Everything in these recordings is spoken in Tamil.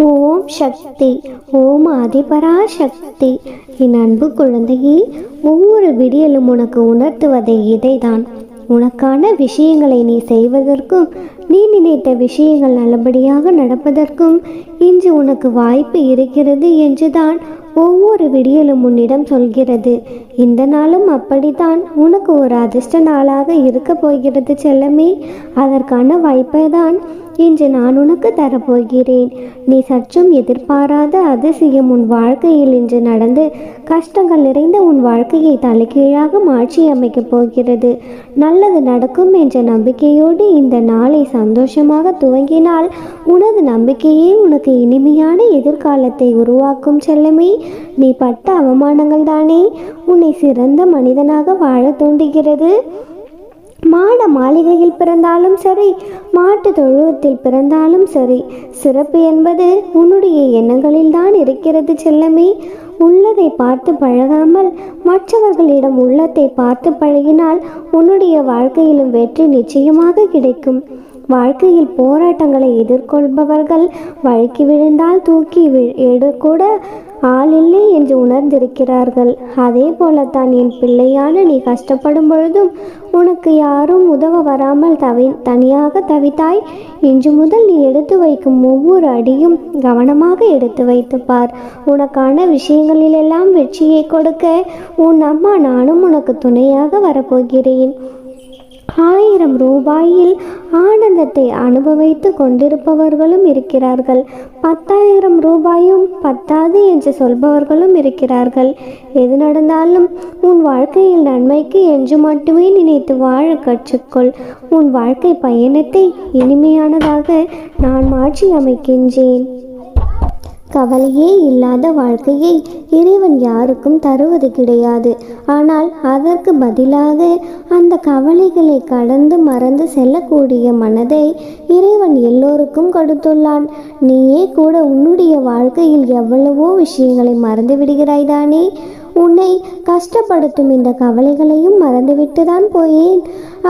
ஓம் சக்தி. ஓம் ஆதிபராசக்தி. என் அன்பு குழந்தையே, ஒவ்வொரு விடியலும் உனக்கு உணர்த்துவதை இதைதான். உனக்கான விஷயங்களை நீ செய்வதற்கும் நீ நினைத்த விஷயங்கள் நல்லபடியாக நடப்பதற்கும் இன்று உனக்கு வாய்ப்பு இருக்கிறது என்றுதான் ஒவ்வொரு விடியலும் உன்னிடம் சொல்கிறது. இந்த நாளும் அப்படித்தான் உனக்கு ஒரு அதிர்ஷ்ட நாளாக இருக்க போகிறது செல்லமே. அதற்கான வாய்ப்பை தான் இன்று நான் உனக்கு தரப்போகிறேன். நீ சற்றும் எதிர்பாராத அதிசயம் உன் வாழ்க்கையில் இன்று நடந்து கஷ்டங்கள் நிறைந்த உன் வாழ்க்கையை தலைகீழாக மாற்றி அமைக்கப் போகிறது. நல்லது நடக்கும் என்ற நம்பிக்கையோடு இந்த நாளை சந்தோஷமாக துவங்கினால் உனது நம்பிக்கையே உனக்கு இனிமையான எதிர்காலத்தை உருவாக்கும் செல்லமே. நீ பட்ட அவமானங்கள் தானே உன்னை சிறந்த மனிதனாக வாழ தூண்டுகிறது. மாட மாளிகையில் பிறந்தாலும் சரி, மாட்டு தொழுவத்தில் பிறந்தாலும் சரி, சிறப்பு என்பது உன்னுடைய எண்ணங்களில் தான் இருக்கிறது செல்லமே. உள்ளதை பார்த்து பழகாமல் மற்றவர்களிடம் உள்ளத்தை பார்த்து பழகினால் உன்னுடைய வாழ்க்கையிலும் வெற்றி நிச்சயமாக கிடைக்கும். வாழ்க்கையில் போராட்டங்களை எதிர்கொள்பவர்கள் வழுக்கி விழுந்தால் தூக்கி கூட ஆள் இல்லை என்று உணர்ந்திருக்கிறார்கள். அதே போலத்தான் என் பிள்ளையான நீ கஷ்டப்படும் பொழுதும் உனக்கு யாரும் உதவ வராமல் தனியாக தவித்தாய். இன்று முதல் நீ எடுத்து வைக்கும் ஒவ்வொரு அடியும் கவனமாக எடுத்து வைத்து பார். உனக்கான விஷயங்களிலெல்லாம் வெற்றியை கொடுக்க உன் அம்மா நானும் உனக்கு துணையாக வரப்போகிறேன். 1000 ரூபாயில் ஆனந்தத்தை அனுபவித்து கொண்டிருப்பவர்களும் இருக்கிறார்கள். 10,000 ரூபாயும் பத்தாது என்று சொல்பவர்களும் இருக்கிறார்கள். எது நடந்தாலும் உன் வாழ்க்கையில் நன்மைக்கு என்று மட்டுமே நினைத்து வாழ கற்றுக்கொள். உன் வாழ்க்கை பயணத்தை இனிமையானதாக நான் மாற்றி அமைக்கின்றேன். கவலையே இல்லாத வாழ்க்கையை இறைவன் யாருக்கும் தருவது கிடையாது. ஆனால் அதற்கு பதிலாக அந்த கவலைகளை கடந்து மறந்து செல்லக்கூடிய மனதை இறைவன் எல்லோருக்கும் கொடுத்துள்ளான். நீயே கூட உன்னுடைய வாழ்க்கையில் எவ்வளவோ விஷயங்களை மறந்து விடுகிறாய் தானே. உன்னை கஷ்டப்படுத்தும் இந்த கவலைகளையும் மறந்துவிட்டுதான் போயேன்.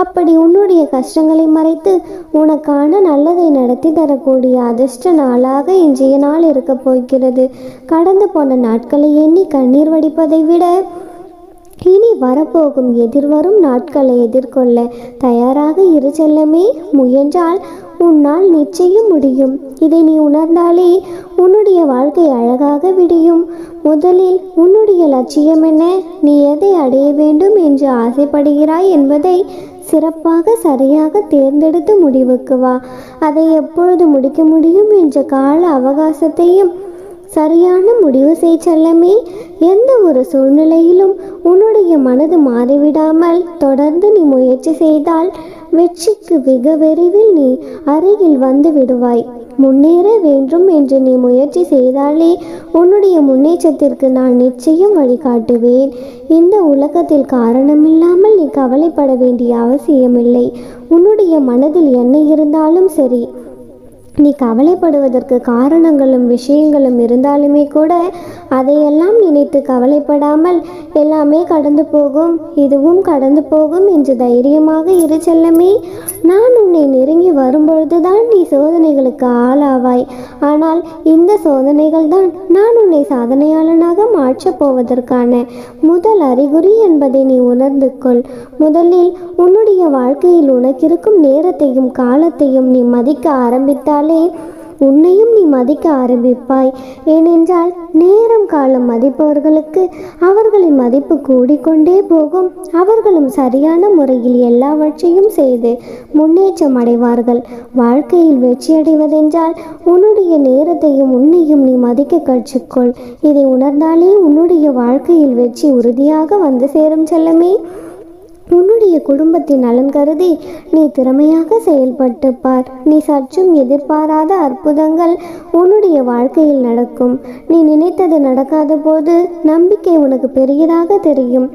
அப்படி உன்னுடைய கஷ்டங்களை மறைத்து உனக்கான நல்லதை நடத்தி தரக்கூடிய அதிர்ஷ்ட நாளாக இன்றைய நாள் இருக்க போகிறது. கடந்து போன நாட்களை எண்ணி கண்ணீர் வடிப்பதை விட இனி வரப்போகும் எதிர்வரும் நாட்களை எதிர்கொள்ள தயாராக இரு செல்லமே. முயன்றால் உன்னால் நிச்சயம் முடியும். இதை நீ உணர்ந்தாலே உன்னுடைய வாழ்க்கை அழகாக விடியும். முதலில் உன்னுடைய லட்சியம் என்ன, நீ எதை அடைய வேண்டும் என்று ஆசைப்படுகிறாய் என்பதை சிறப்பாக சரியாக தேர்ந்தெடுத்து முடிவுக்கு வா. அதை எப்பொழுது முடிக்க முடியும் என்ற கால அவகாசத்தையும் சரியான முடிவு செய் செல்லமே. எந்த ஒரு சூழ்நிலையிலும் உன்னுடைய மனது மாறிவிடாமல் தொடர்ந்து நீ முயற்சி செய்தால் வெற்றிக்கு வெகு விரைவில் நீ அருகில் வந்து விடுவாய். முன்னேற வேண்டும் என்று நீ முயற்சி செய்தாலே உன்னுடைய முன்னேற்றத்திற்கு நான் நிச்சயம் வழிகாட்டுவேன். இந்த உலகத்தில் காரணமில்லாமல் நீ கவலைப்பட வேண்டிய அவசியமில்லை. உன்னுடைய மனதில் என்ன இருந்தாலும் சரி, நீ கவலைப்படுவதற்கு காரணங்களும் விஷயங்களும் இருந்தாலுமே கூட அதையெல்லாம் நினைத்து கவலைப்படாமல் எல்லாமே கடந்து போகும், இதுவும் கடந்து போகும் என்று தைரியமாக இரு செல்லமே. நான் உன்னை நெருங்கி வரும்பொழுதுதான் நீ சோதனைகளுக்கு ஆளாவாய். ஆனால் இந்த சோதனைகள் தான் நான் உன்னை சாதனையாளனாக மாற்றப் போவதற்கான முதல் அறிகுறி என்பதை நீ உணர்ந்து கொள். முதலில் உன்னுடைய வாழ்க்கையில் உனக்கிருக்கும் நேரத்தையும் காலத்தையும் நீ மதிக்க ஆரம்பித்தால் உன்னையும் நீ மதிக்க ஆரம்பிப்பாய். ஏனென்றால் நேரம் காலம் மதிப்பவர்களுக்கு அவர்களின் மதிப்பு கூடிக்கொண்டே போகும். அவர்களும் சரியான முறையில் எல்லாவற்றையும் செய்து முன்னேற்றம் அடைவார்கள். வாழ்க்கையில் வெற்றி அடைவதென்றால் உன்னுடைய நேரத்தையும் உன்னையும் நீ மதிக்க கற்றுக்கொள். இதை உணர்ந்தாலே உன்னுடைய வாழ்க்கையில் வெற்றி உறுதியாக வந்து சேரும் செல்லமே. உன்னுடைய குடும்பத்தின் நலன் கருதி நீ திறமையாக செயல்பட்டு பார். நீ சற்றும் எதிர்பாராத அற்புதங்கள் உன்னுடைய வாழ்க்கையில் நடக்கும். நீ நினைத்தது நடக்காத போது நம்பிக்கை உனக்கு பெரியதாக தெரியும்.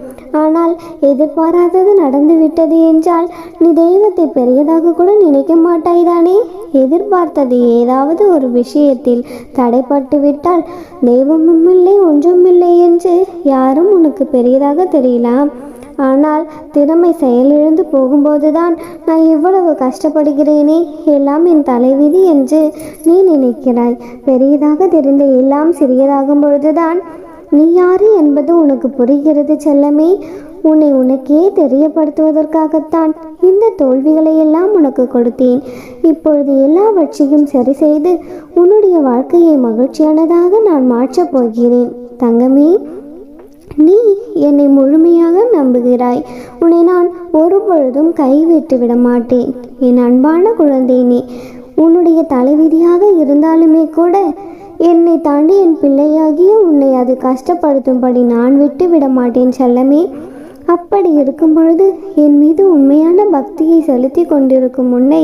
ஆனால் எதிர்பாராதது நடந்துவிட்டது என்றால் நீ தெய்வத்தை பெரியதாக கூட நினைக்க மாட்டாய்தானே. எதிர்பார்த்தது ஏதாவது ஒரு விஷயத்தில் தடைப்பட்டு விட்டால் தெய்வமும் இல்லை ஒன்றுமில்லை என்று யாரும் உனக்கு பெரியதாக தெரியலாம். ஆனால் திறமை செயலிழந்து போகும்போதுதான் நான் இவ்வளவு கஷ்டப்படுகிறேனே, எல்லாம் என் தலைவிதி என்று நீ நினைக்கிறாய். பெரியதாக தெரிந்த எல்லாம் சிறியதாகும் பொழுதுதான் நீ யாரு என்பது உனக்கு புரிகிறது செல்லமே. உனக்கே தெரியப்படுத்துவதற்காகத்தான் இந்த தோல்விகளை எல்லாம் உனக்கு கொடுத்தேன். இப்பொழுது எல்லாவற்றையும் சரி செய்து உன்னுடைய வாழ்க்கையை மகிழ்ச்சியானதாக நான் மாற்றப் போகிறேன். தங்கமே, நீ என்னை முழுமையாக நம்புகிறாய். உன்னை நான் ஒருபொழுதும் கைவிட்டு விட மாட்டேன். என் அன்பான குழந்தைனே, உன்னுடைய தலைவிதியாக இருந்தாலுமே கூட என்னை தாண்டி என் பிள்ளையாகிய உன்னை அது கஷ்டப்படுத்தும்படி நான் விட்டு விட மாட்டேன் செல்லமே. அப்படி இருக்கும் பொழுது என் மீது உண்மையான பக்தியை செலுத்தி கொண்டிருக்கும் உன்னை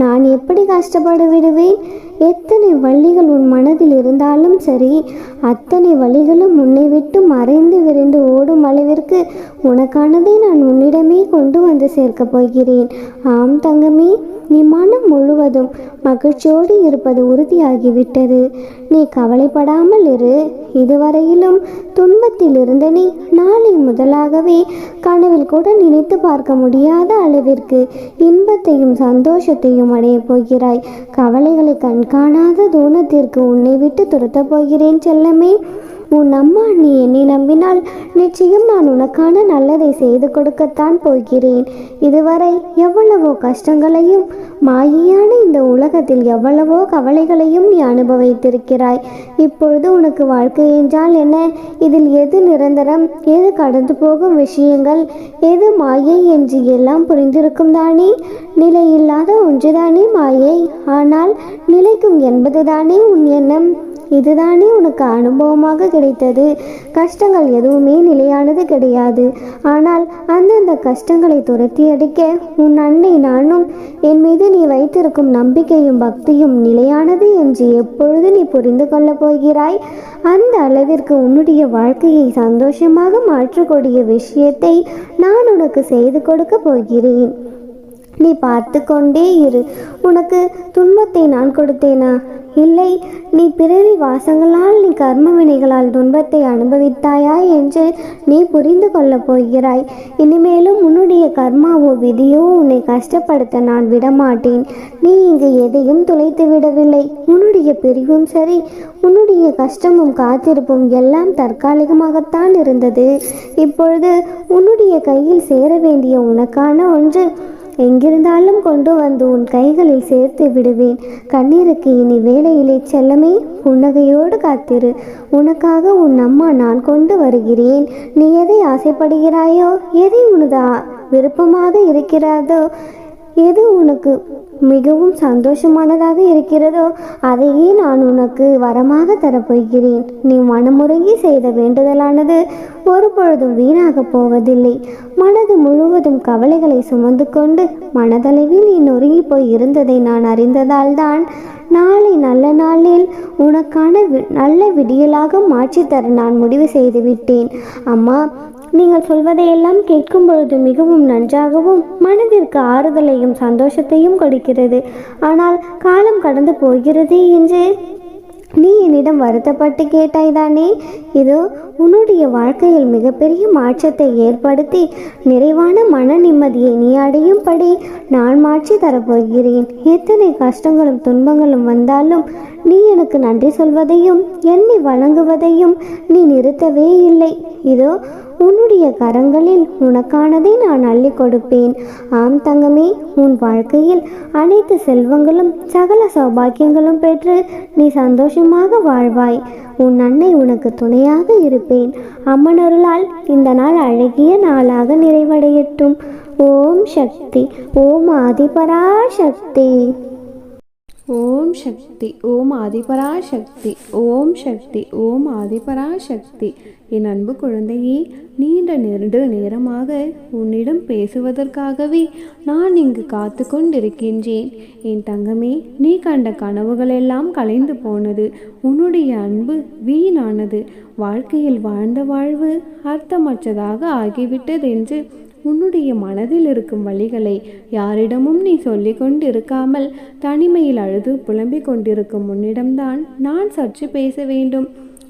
நான் எப்படி கஷ்டப்பட விடுவேன்? எத்தனை வழிகள் உன் மனதில் இருந்தாலும் சரி, அத்தனை வழிகளும் உன்னை விட்டு மறைந்து விரைந்து ஓடும் அளவிற்கு உனக்கானதை நான் உன்னிடமே கொண்டு வந்து சேர்க்கப் போகிறேன். ஆம் தங்கமே, நீ மனம் முழுவதும் மகிழ்ச்சியோடு இருப்பது உறுதியாகிவிட்டது. நீ கவலைப்படாமல் இரு. இதுவரையிலும் துன்பத்தில் இருந்த நீ நாளை முதலாகவே கனவில் கூட நினைத்து பார்க்க முடியாத அளவிற்கு இன்பத்தையும் சந்தோஷத்தையும் அடையப் போகிறாய். கவலைகளை கண்காணாத தூரத்திற்கு உன்னை விட்டு துரத்தப் போகிறேன் செல்லமே. உன் அம்மா நீ என்னை நம்பினால் நிச்சயம் நான் உனக்கான நல்லதை செய்து கொடுக்கத்தான் போகிறேன். இதுவரை எவ்வளவோ கஷ்டங்களையும் மாயையான இந்த உலகத்தில் எவ்வளவோ கவலைகளையும் நீ அனுபவித்திருக்கிறாய். இப்பொழுது உனக்கு வாழ்க்கை என்றால் என்ன, இதில் எது நிரந்தரம், எது கடந்து போகும் விஷயங்கள், எது மாயை என்று எல்லாம் புரிந்திருக்கும் தானே. நிலையில்லாத ஒன்றுதானே மாயை, ஆனால் நிலைக்கும் என்பதுதானே உன் எண்ணம். இதுதானே உனக்கு அனுபவமாக கிடைத்தது. கஷ்டங்கள் எதுவுமே நிலையானது கிடையாது. ஆனால் அந்தந்த கஷ்டங்களை துரத்தி அடிக்க உன் அன்னை நானும் என் மீது நீ வைத்திருக்கும் நம்பிக்கையும் பக்தியும் நிலையானது என்று எப்பொழுது நீ புரிந்து கொள்ளப் போகிறாய்? அந்த அளவிற்கு உன்னுடைய வாழ்க்கையை சந்தோஷமாக மாற்றக்கூடிய விஷயத்தை நான் உனக்கு செய்து கொடுக்க போகிறேன். நீ பார்த்து கொண்டே இரு. உனக்கு துன்பத்தை நான் கொடுத்தேனா? இல்லை, நீ பிறவி வாசங்களால், நீ கர்ம வினைகளால் துன்பத்தை அனுபவித்தாயா என்று நீ புரிந்து கொள்ளப் போகிறாய். இனிமேலும் உன்னுடைய கர்மாவோ விதியோ உன்னை கஷ்டப்படுத்த நான் விடமாட்டேன். நீ இங்கு எதையும் துளைத்து விடவில்லை. உன்னுடைய பிரிவும் சரி, உன்னுடைய கஷ்டமும் காத்திருப்பும் எல்லாம் தற்காலிகமாகத்தான் இருந்தது. இப்பொழுது உன்னுடைய கையில் சேர வேண்டிய உனக்கான ஒன்று எங்கிருந்தாலும் கொண்டு வந்து உன் கைகளில் சேர்த்து விடுவேன். கண்ணீருக்கு இனி வேலையிலே செல்லமே. புன்னகையோடு காத்திரு. உனக்காக உன் அம்மா நான் கொண்டு வருகிறேன். நீ எதை ஆசைப்படுகிறாயோ, எதை உனது விருப்பமாக இருக்கிறதோ, எது உனக்கு மிகவும் சந்தோஷமானதாக இருக்கிறதோ அதையே நான் உனக்கு வரமாக தரப்போகிறேன். நீ மனமுறங்கி செய்த வேண்டுதலானது ஒரு பொழுதும் வீணாக போவதில்லை. மனது முழுவதும் கவலைகளை சுமந்து கொண்டு மனதளவில் நீ நொறுங்கி போய் இருந்ததை நான் அறிந்ததால் தான் நாளை நல்ல நாளில் உனக்கான நல்ல விடியலாக மாற்றித்தர நான் முடிவு செய்து விட்டேன். அம்மா, நீங்கள் சொல்வதையெல்லாம் கேட்கும் பொழுது மிகவும் நன்றாகவும் மனதிற்கு ஆறுதலையும் சந்தோஷத்தையும் கொடுக்கிறது. ஆனால் காலம் கடந்து போகிறது என்று நீ என்னிடம் வருத்தப்பட்டு கேட்டாய்தானே. இதோ உன்னுடைய வாழ்க்கையில் மிகப்பெரிய மாற்றத்தை ஏற்படுத்தி நிறைவான மன நிம்மதியை நீ அடையும்படி நான் மாற்றி தரப்போகிறேன். எத்தனை கஷ்டங்களும் துன்பங்களும் வந்தாலும் நீ எனக்கு நன்றி சொல்வதையும் என்னை வணங்குவதையும் நீ நிறுத்தவே இல்லை. இதோ உன்னுடைய கரங்களில் உனக்கானதை நான் அள்ளி கொடுப்பேன். ஆம் தங்கமே, உன் வாழ்க்கையில் அனைத்து செல்வங்களும் சகல சௌபாக்கியங்களும் பெற்று நீ சந்தோஷமாக வாழ்வாய். உன் அன்னை உனக்கு துணையாக இருப்பேன். அம்மன் அருளால் இந்த நாள் அழகிய நாளாக நிறைவடையட்டும். ஓம் சக்தி. ஓம் ஆதிபராசக்தி. ஓம் சக்தி. ஓம் ஆதிபராசக்தி. ஓம் சக்தி. ஓம் ஆதிபராசக்தி. என் அன்பு குழந்தையே, நீண்ட நெருடு நேரமாக உன்னிடம் பேசுவதற்காகவே நான் இங்கு காத்து கொண்டிருக்கின்றேன். என் தங்கமே, நீ கண்ட கனவுகளெல்லாம் கலைந்து போனது. உன்னுடைய அன்பு வீணானது. வாழ்க்கையில் வாழ்ந்த வாழ்வு அர்த்தமற்றதாக ஆகிவிட்டதென்று உன்னுடைய மனதில் இருக்கும் வழிகளை யாரிடமும் நீ சொல்லிக் கொண்டிருக்காமல் தனிமையில் அழுது புலம்பிக் கொண்டிருக்கும் உன்னிடம்தான் நான் சற்று பேச வேண்டும்.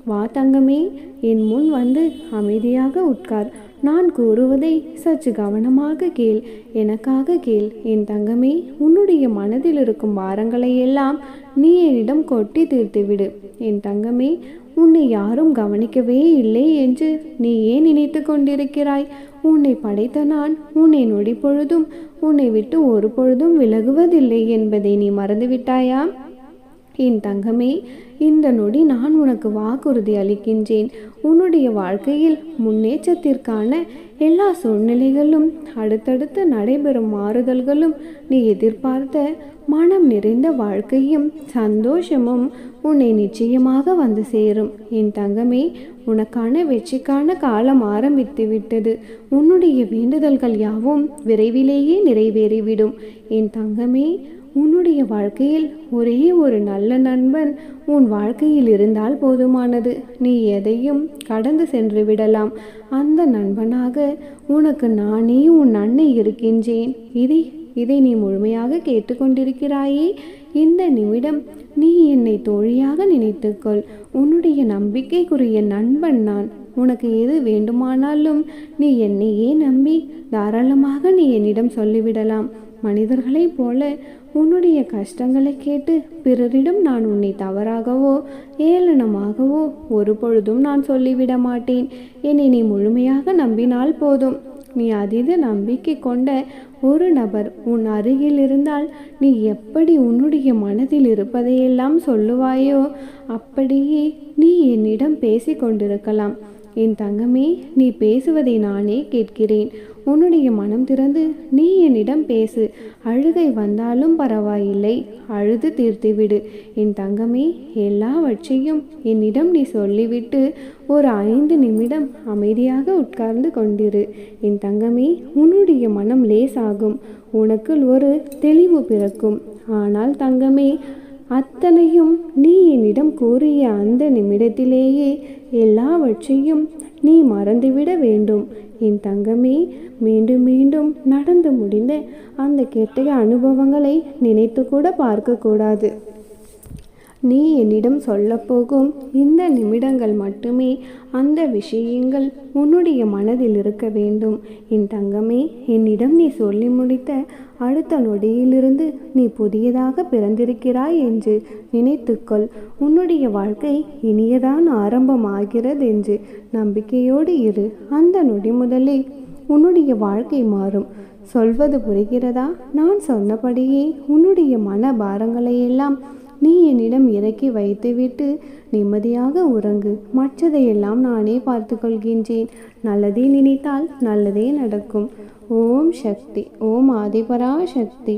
வா தங்கமே, என் முன் வந்து அமைதியாக உட்கார். நான் கூறுவதை சற்று கவனமாக கேள், எனக்காக கேள். என் தங்கமே, உன்னுடைய மனதில் இருக்கும் பாரங்களை எல்லாம் நீ என்னிடம் கொட்டி தீர்த்துவிடு. என் தங்கமே, உன்னை யாரும் கவனிக்கவே இல்லை என்று நீ ஏன் நினைத்து கொண்டிருக்கிறாய்? உன்னை படைத்த நான் உன்னை நொடி பொழுதும் உன்னை விட்டு ஒரு பொழுதும் விலகுவதில்லை என்பதை நீ மறந்துவிட்டாயா? என் தங்கமே, இந்த நொடி நான் உனக்கு வாக்குறுதி அளிக்கின்றேன். உன்னுடைய வாழ்க்கையில் முன்னேற்றத்திற்கான எல்லா சூழ்நிலைகளும், அடுத்தடுத்து நடைபெறும் மாறுதல்களும், நீ எதிர்பார்த்த மனம் நிறைந்த வாழ்க்கையும் சந்தோஷமும் உன்னை நிச்சயமாக வந்து சேரும். என் தங்கமே, உனக்கான வெற்றிக்கான காலம் ஆரம்பித்து விட்டது. உன்னுடைய வேண்டுதல்கள் யாவும் விரைவிலேயே நிறைவேறிவிடும். என் தங்கமே, உன்னுடைய வாழ்க்கையில் ஒரே ஒரு நல்ல நண்பன் உன் வாழ்க்கையில் இருந்தால் போதுமானது. நீ எதையும் கடந்து சென்று விடலாம். அந்த நண்பனாக உனக்கு நானே உன் அன்னை இருக்கின்றேன். இதை நீ முழுமையாக கேட்டுக்கொண்டிருக்கிறாயே? இந்த நிமிடம் நீ என்னை தோழியாக நினைத்துக்கொள். உன்னுடைய நம்பிக்கைக்குரிய நண்பன் நான். உனக்கு எது வேண்டுமானாலும் நீ என்னையே நம்பி தாராளமாக நீ என்னிடம் சொல்லிவிடலாம். மனிதர்களைப் போல உன்னுடைய கஷ்டங்களை கேட்டு பிறரிடம் நான் உன்னை தவறாகவோ ஏளனமாகவோ ஒரு பொழுதும் நான் சொல்லிவிட மாட்டேன். என்னை நீ முழுமையாக நம்பினால் போதும். நீ அதீத நம்பிக்கை கொண்ட ஒரு நபர் உன் அருகில் இருந்தால் நீ எப்படி உன்னுடைய மனதில் இருப்பதையெல்லாம் சொல்லுவாயோ அப்படியே நீ என்னிடம் பேசி கொண்டிருக்கலாம். என் தங்கமே, நீ பேசுவதை நானே கேட்கிறேன். உன்னுடைய மனம் திறந்து நீ என்னிடம் பேசு. அழுகை வந்தாலும் பரவாயில்லை, அழுது தீர்த்துவிடு. என் தங்கமே, எல்லாவற்றையும் என்னிடம் நீ சொல்லிவிட்டு ஒரு 5 நிமிடம் அமைதியாக உட்கார்ந்து கொண்டிரு. என் தங்கமே, உன்னுடைய மனம் லேசாகும். உனக்குள் ஒரு தெளிவு பிறக்கும். ஆனால் தங்கமே, அத்தனையும் நீ என்னிடம் கூறிய அந்த நிமிடத்திலேயே எல்லாவற்றையும் நீ மறந்துவிட வேண்டும். என் தங்கமே, மீண்டும் மீண்டும் நடந்து முடிந்த அந்த கெட்ட அனுபவங்களை நினைத்து கூட பார்க்கக்கூடாது. நீ என்னிடம் சொல்லப்போகும் இந்த நிமிடங்கள் மட்டுமே அந்த விஷயங்கள் உன்னுடைய மனதில் இருக்க வேண்டும். என் தங்கமே, என்னிடம் நீ சொல்லி முடித்த அடுத்த நொடியிலிருந்து நீ புதியதாக பிறந்திருக்கிறாய் என்று நினைத்துக்கொள். உன்னுடைய வாழ்க்கை இனியதான் ஆரம்பமாகிறது என்று நம்பிக்கையோடு இரு. அந்த நொடி முதலே உன்னுடைய வாழ்க்கை மாறும். சொல்வது புரிகிறதா? நான் சொன்னபடியே உன்னுடைய மன பாரங்களையெல்லாம் நீ என்னிடம் இறக்கி வைத்துவிட்டு நிம்மதியாக உறங்கு. மற்றதையெல்லாம் நானே பார்த்து கொள்கின்றேன். நல்லதே நினைத்தால் நல்லதே நடக்கும். ஓம் சக்தி. ஓம் ஆதிபரா சக்தி.